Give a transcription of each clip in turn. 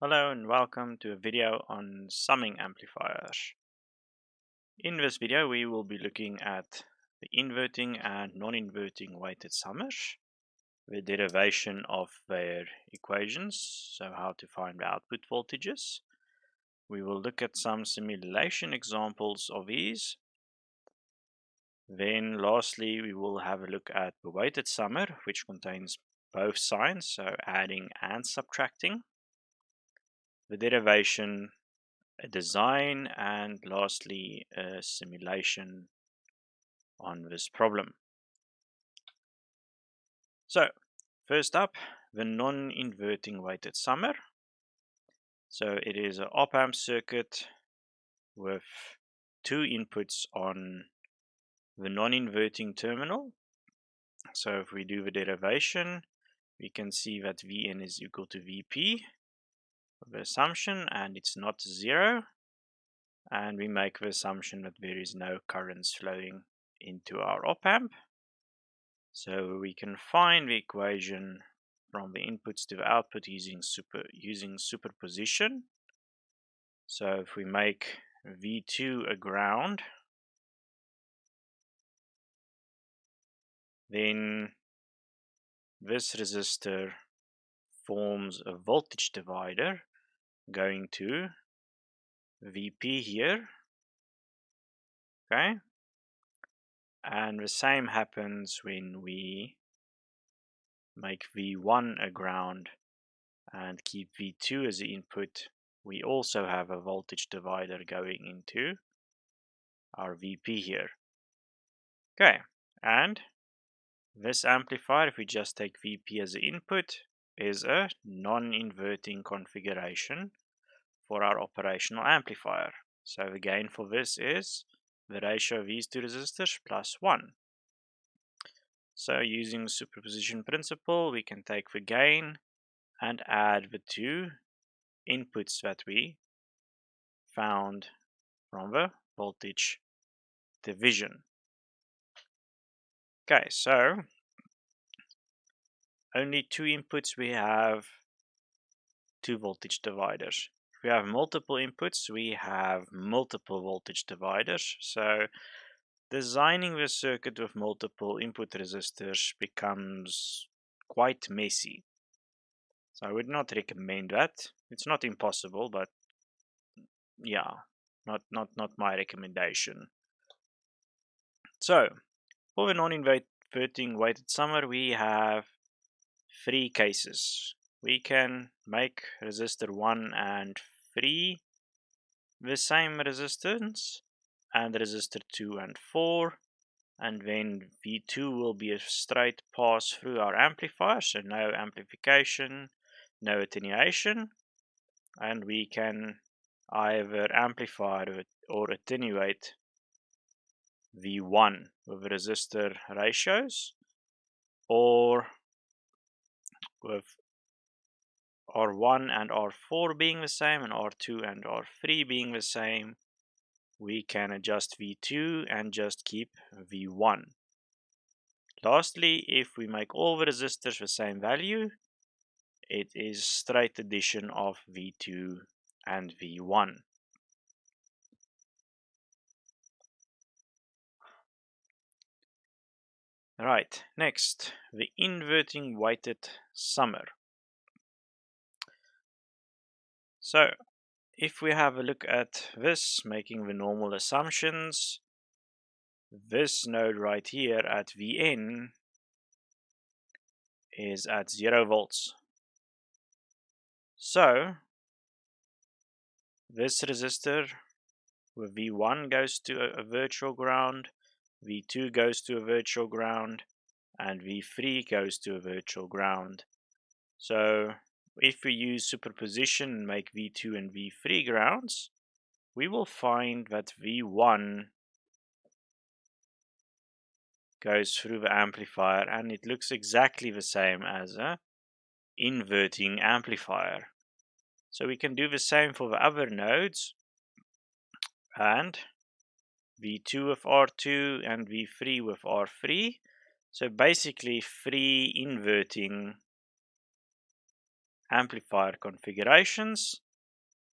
Hello and welcome to a video on summing amplifiers. In this video we will be looking at the inverting and non-inverting weighted summers, the derivation of their equations, so how to find the output voltages. We will look at some simulation examples of these. Then lastly we will have a look at the weighted summer, which contains both signs, so adding and subtracting, the derivation, a design, and lastly a simulation on this problem. So first up, the non-inverting weighted summer. So it is an op-amp circuit with two inputs on the non-inverting terminal. So if we do the derivation, we can see that Vn is equal to Vp, the assumption, and it's not zero. And we make the assumption that there is no currents flowing into our op-amp. So we can find the equation from the inputs to the output using superposition. So if we make V2 a ground, then this resistor forms a voltage divider going to Vp here, okay? And the same happens when we make V1 a ground and keep V2 as the input. We also have a voltage divider going into our Vp here. Okay, and this amplifier, if we just take Vp as the input, is a non-inverting configuration for our operational amplifier. So the gain for this is the ratio of these two resistors plus 1. So using superposition principle, we can take the gain and add the two inputs that we found from the voltage division. Okay, so only two inputs, we have two voltage dividers. If we have multiple inputs, we have multiple voltage dividers. So designing the circuit with multiple input resistors becomes quite messy. So I would not recommend that. It's not impossible, but yeah, not my recommendation. So for the non-inverting weighted summer, we have three cases. We can make resistor 1 and 3 the same resistance, and resistor 2 and 4, and then V2 will be a straight pass through our amplifier, so no amplification, no attenuation, and we can either amplify or attenuate V1 with resistor ratios, or with R1 and R4 being the same and R2 and R3 being the same, we can adjust V2 and just keep V1. Lastly, if we make all the resistors the same value, it is straight addition of V2 and V1. Right, next, the inverting weighted summer. So if we have a look at this, making the normal assumptions, this node right here at Vn is at 0 volts. So this resistor with V1 goes to a virtual ground, V2 goes to a virtual ground, and V3 goes to a virtual ground. So if we use superposition and make V2 and V3 grounds, we will find that V1 goes through the amplifier and it looks exactly the same as a inverting amplifier. So we can do the same for the other nodes, and V2 with R2 and V3 with R3. So basically free inverting amplifier configurations.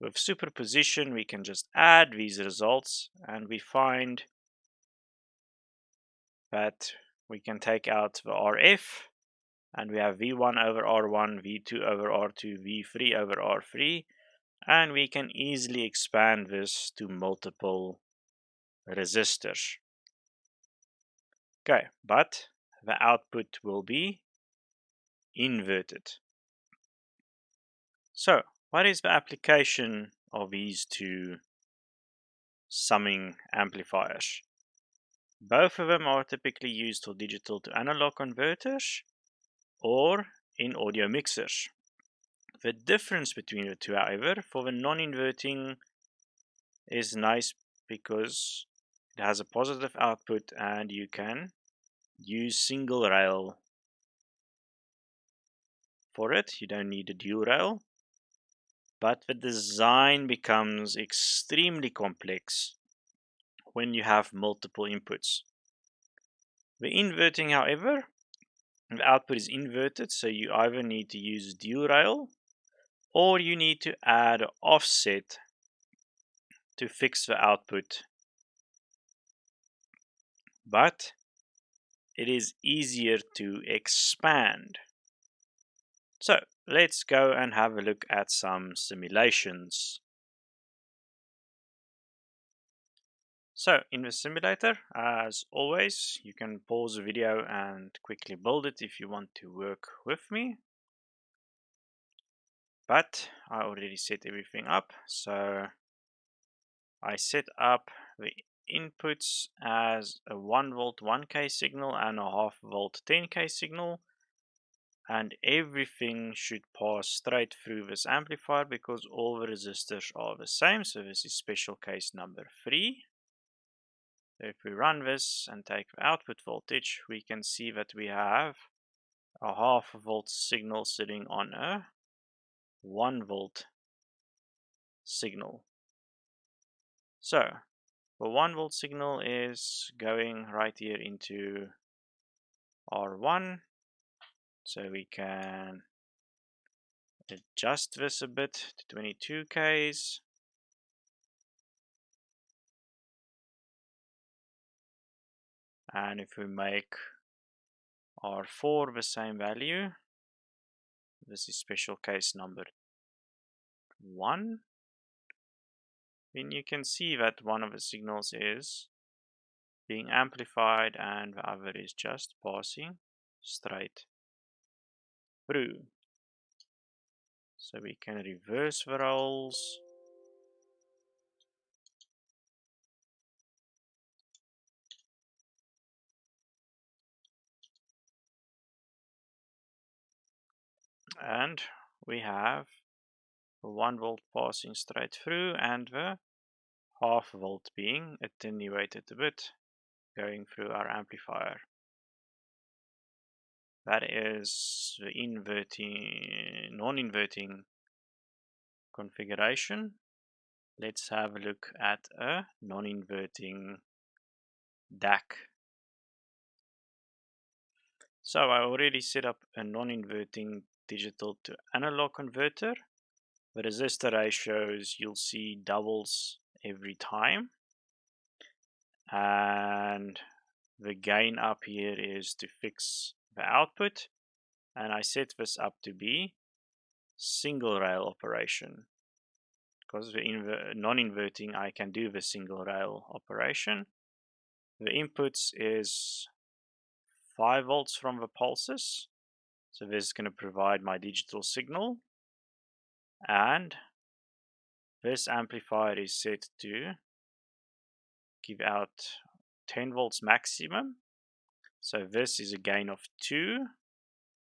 With superposition, we can just add these results and we find that we can take out the RF and we have V1 over R1, V2 over R2, V3 over R3, and we can easily expand this to multiple resistors. Okay, but the output will be inverted. So, what is the application of these two summing amplifiers? Both of them are typically used for digital to analog converters or in audio mixers. The difference between the two, however, for the non-inverting is nice because it has a positive output and you can use single rail for it. You don't need a dual rail, but the design becomes extremely complex when you have multiple inputs. The inverting, however, the output is inverted, so you either need to use dual rail or you need to add offset to fix the output. But it is easier to expand. So let's go and have a look at some simulations. So in the simulator, as always, you can pause the video and quickly build it if you want to work with me. But I already set everything up, so I set up the inputs as a 1 volt 1k signal and a half volt 10k signal, and everything should pass straight through this amplifier because all the resistors are the same. So this is special case number 3. So if we run this and take the output voltage, we can see that we have a half volt signal sitting on a 1 volt signal. So the 1 volt signal is going right here into R1, so we can adjust this a bit to 22Ks. And if we make R4 the same value, this is special case number 1, then you can see that one of the signals is being amplified and the other is just passing straight through. So we can reverse the roles. And we have the 1 volt passing straight through and the half volt being attenuated a bit going through our amplifier. That is the inverting, non-inverting configuration. Let's have a look at a non-inverting DAC. So I already set up a non-inverting digital to analog converter. The resistor ratios you'll see doubles every time. And the gain up here is to fix the output. And I set this up to be single rail operation. Because the non-inverting, I can do the single rail operation. The inputs is 5 volts from the pulses. So this is going to provide my digital signal. And this amplifier is set to give out 10 volts maximum. So this is a gain of 2.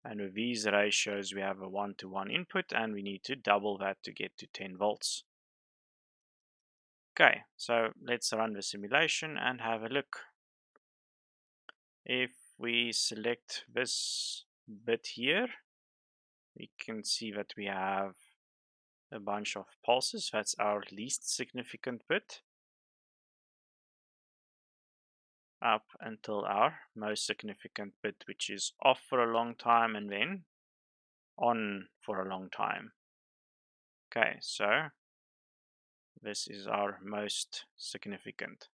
And with these ratios, we have a 1-to-1 input, and we need to double that to get to 10 volts. Okay, so let's run the simulation and have a look. If we select this bit here, we can see that we have a bunch of pulses. That's our least significant bit, up until our most significant bit, which is off for a long time, and then on for a long time. Okay, so this is our most significant.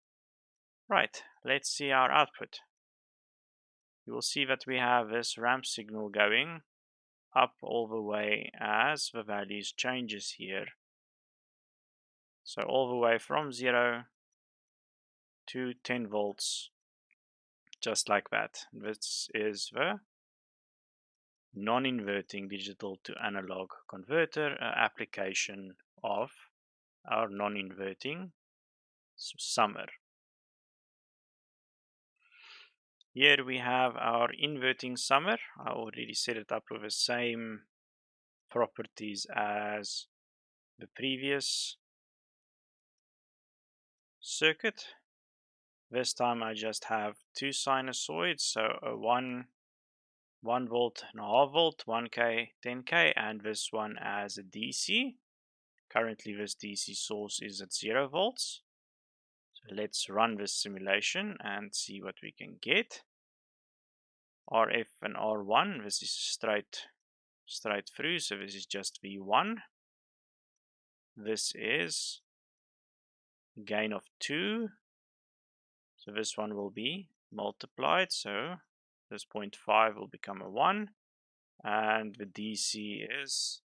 Right, let's see our output. You will see that we have this ramp signal going up all the way as the values changes here. So all the way from 0 to 10 volts, just like that. This is the non-inverting digital to analog converter application of our non-inverting summer. Here we have our inverting summer. I already set it up with the same properties as the previous circuit. This time I just have two sinusoids, so a 1 volt and a half volt, 1K, 10K, and this one as a DC. Currently this DC source is at 0 volts. So let's run this simulation and see what we can get. RF and R1, this is straight through, so this is just V1. This is gain of 2, so this one will be multiplied, so this 0.5 will become a 1, and the DC is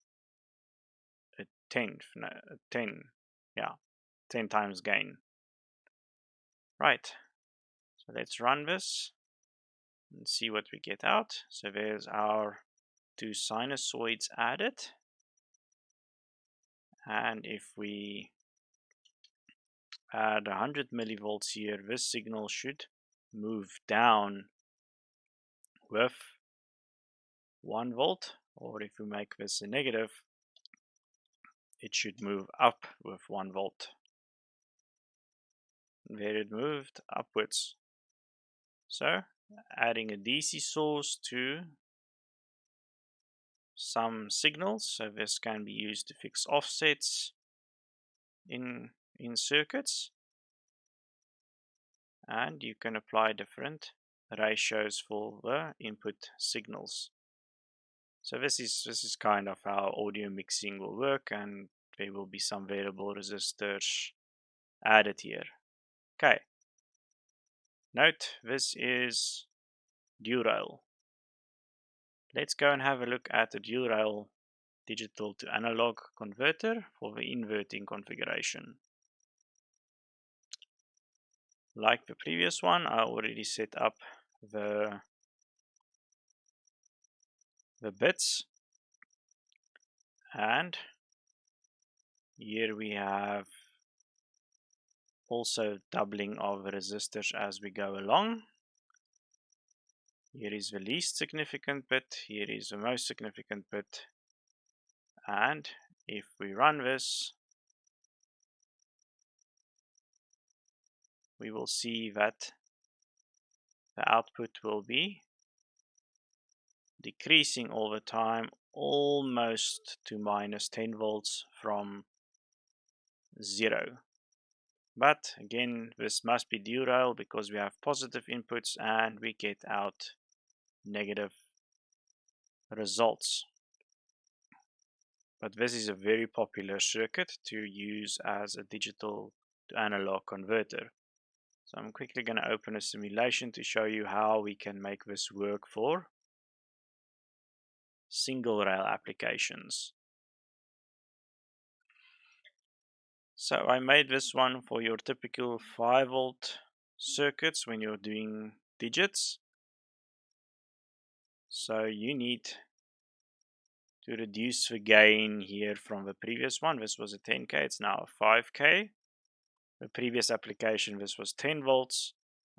a 10, no, a 10, yeah, 10 times gain. Right, so let's run this and see what we get out. So there's our two sinusoids added, and if we add 100 millivolts here, this signal should move down with 1 volt, or if we make this a negative, it should move up with 1 volt. There it moved upwards. So adding a DC source to some signals, so this can be used to fix offsets in circuits, and you can apply different ratios for the input signals. So this is kind of how audio mixing will work, and there will be some variable resistors added here. Okay. Note this is dual rail. Let's go and have a look at the dual rail digital to analog converter for the inverting configuration. Like the previous one, I already set up the bits, and here we have also doubling of resistors as we go along. Here is the least significant bit, here is the most significant bit, and if we run this, we will see that the output will be decreasing all the time, almost to minus 10 volts from 0. But again, this must be dual rail because we have positive inputs and we get out negative results. But this is a very popular circuit to use as a digital to analog converter. So I'm quickly going to open a simulation to show you how we can make this work for single rail applications. So I made this one for your typical 5 volt circuits when you're doing digits. So you need to reduce the gain here from the previous one. This was a 10K, it's now a 5K. The previous application, this was 10 volts,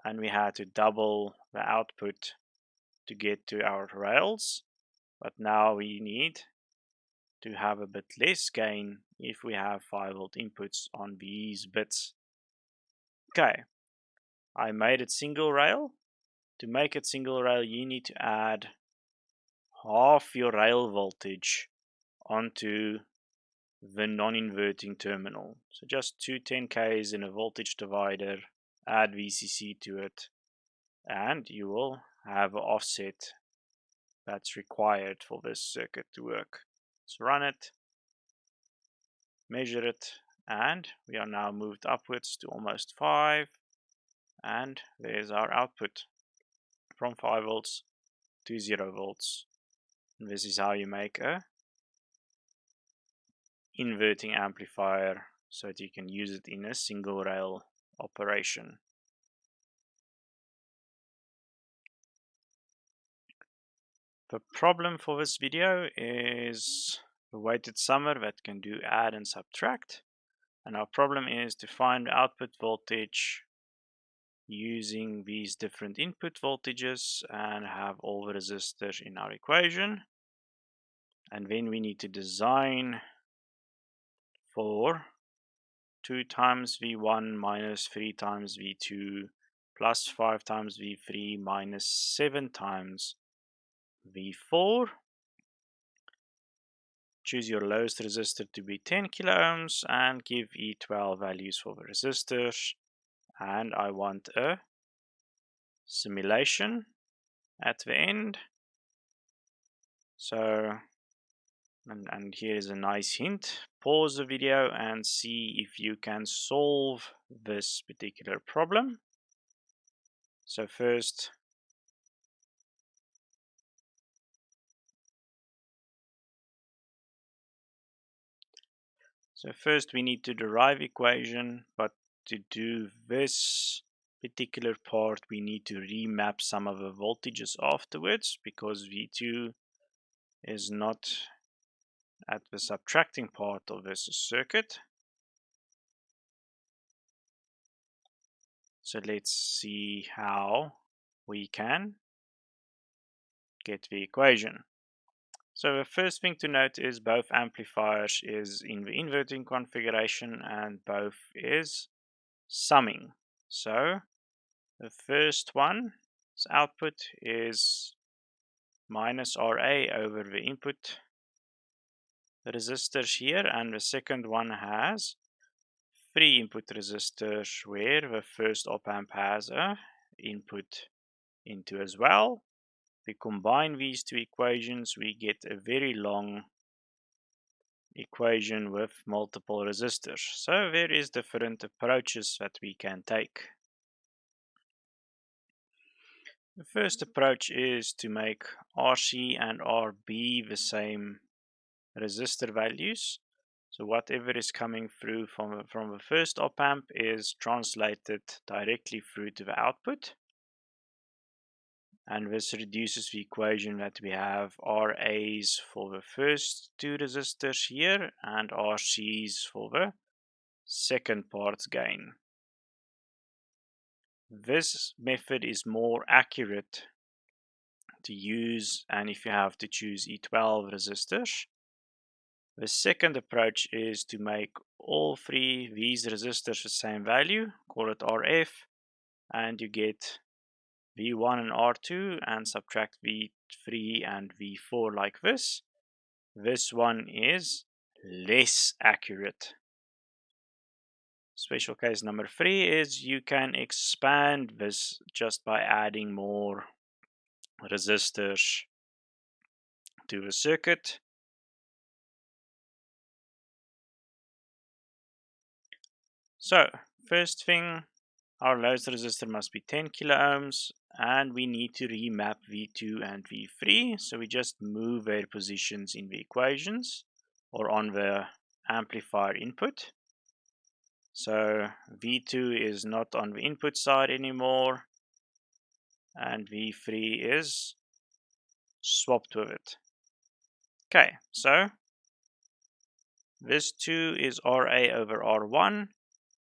and we had to double the output to get to our rails. But now we need to have a bit less gain if we have 5 volt inputs on these bits. Okay, I made it single rail. To make it single rail, you need to add half your rail voltage onto the non-inverting terminal. So just two 10Ks in a voltage divider, add VCC to it, and you will have an offset that's required for this circuit to work. Let's run it, measure it, and we are now moved upwards to almost 5, and there's our output from 5 volts to 0 volts. And this is how you make a inverting amplifier so that you can use it in a single rail operation. The problem for this video is the weighted summer that can do add and subtract, and our problem is to find output voltage using these different input voltages and have all the resistors in our equation. And then we need to design for 2 times V1 minus 3 times V2 plus 5 times V3 minus 7 times V4. Choose your lowest resistor to be 10 kilo ohms and give E12 values for the resistors. And I want a simulation at the end. So, and here is a nice hint. Pause the video and see if you can solve this particular problem. So first, we need to derive equation, but to do this particular part, we need to remap some of the voltages afterwards because V2 is not at the subtracting part of this circuit. So let's see how we can get the equation. So the first thing to note is both amplifiers is in the inverting configuration and both is summing. So the first one's output is minus RA over the input resistors here, and the second one has 3 input resistors where the first op amp has a input into as well. We combine these two equations, we get a very long equation with multiple resistors. So there is different approaches that we can take. The first approach is to make RC and RB the same resistor values. So whatever is coming through from the first op amp is translated directly through to the output. And this reduces the equation that we have RAs for the first 2 resistors here and RCs for the second part's gain. This method is more accurate to use, and if you have to choose E12 resistors. The second approach is to make all 3 these resistors the same value, call it RF, and you get V1 and R2 and subtract V3 and V4 like this. This one is less accurate. Special case number 3 is you can expand this just by adding more resistors to the circuit. So first thing, our lowest resistor must be 10 kilo ohms, and we need to remap V2 and V3. So we just move their positions in the equations or on the amplifier input. So V2 is not on the input side anymore, and V3 is swapped with it. Okay, so this 2 is RA over R1,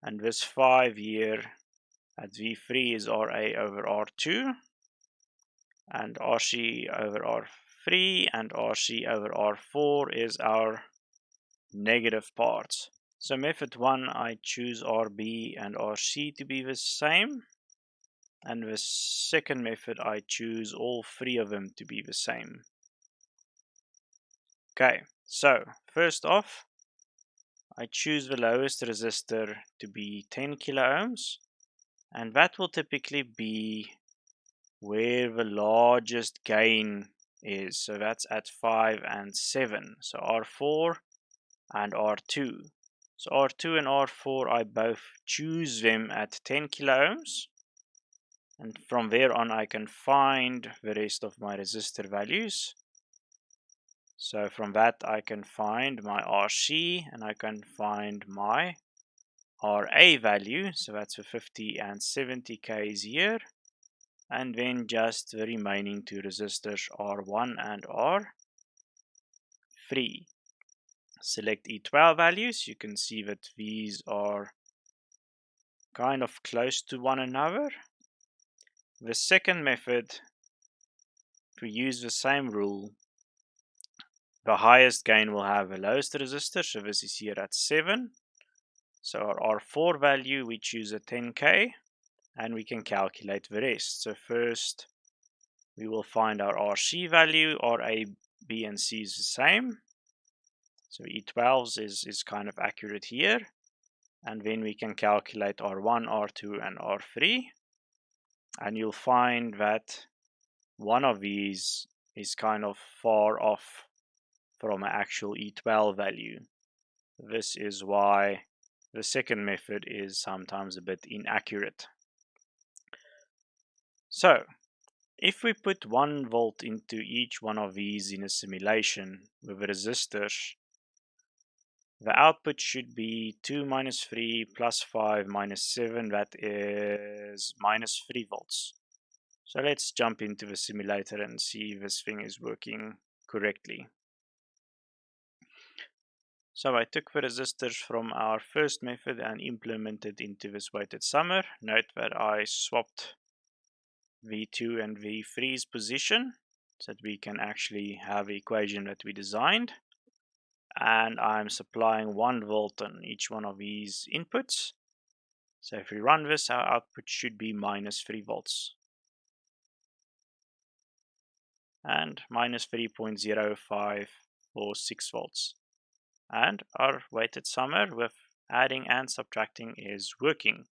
and this 5 here at V3 is RA over R2, and RC over R3, and RC over R4 is our negative parts. So method 1, I choose RB and RC to be the same, and the second method, I choose all 3 of them to be the same. Okay, so first off, I choose the lowest resistor to be 10 kilo ohms, and that will typically be where the largest gain is. So that's at 5 and 7. So R4 and R2. So R2 and R4, I both choose them at 10 kilo ohms. And from there on, I can find the rest of my resistor values. So from that, I can find my RC and I can find my RA value. So that's the 50 and 70 Ks here. And then just the remaining two resistors, R1 and R3. Select E12 values. You can see that these are kind of close to one another. The second method, if we use the same rule, the highest gain will have the lowest resistor. So this is here at 7. So our R4 value, we choose a 10K and we can calculate the rest. So first we will find our RC value. RA, B, and C is the same. So E12s is kind of accurate here. And then we can calculate R1, R2, and R3. And you'll find that one of these is kind of far off from an actual E12 value. This is why the second method is sometimes a bit inaccurate. So, if we put 1 volt into each one of these in a simulation with resistors, the output should be 2 minus 3 plus 5 minus 7, that is minus 3 volts. So let's jump into the simulator and see if this thing is working correctly. So I took the resistors from our first method and implemented into this weighted summer. Note that I swapped V2 and V3's position so that we can actually have the equation that we designed. And I'm supplying 1 volt on each one of these inputs. So if we run this, our output should be minus 3 volts. And minus 3.0546 volts. And our weighted summer with adding and subtracting is working.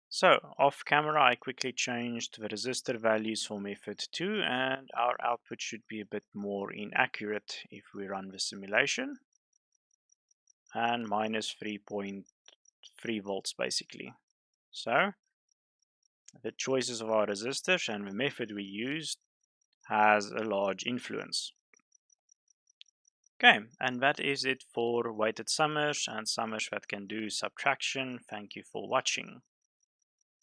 So off camera, I quickly changed the resistor values for method 2 and our output should be a bit more inaccurate if we run the simulation. And minus 3.3 volts basically. So the choices of our resistors and the method we used has a large influence. Okay, and that is it for weighted summers and summers that can do subtraction. Thank you for watching.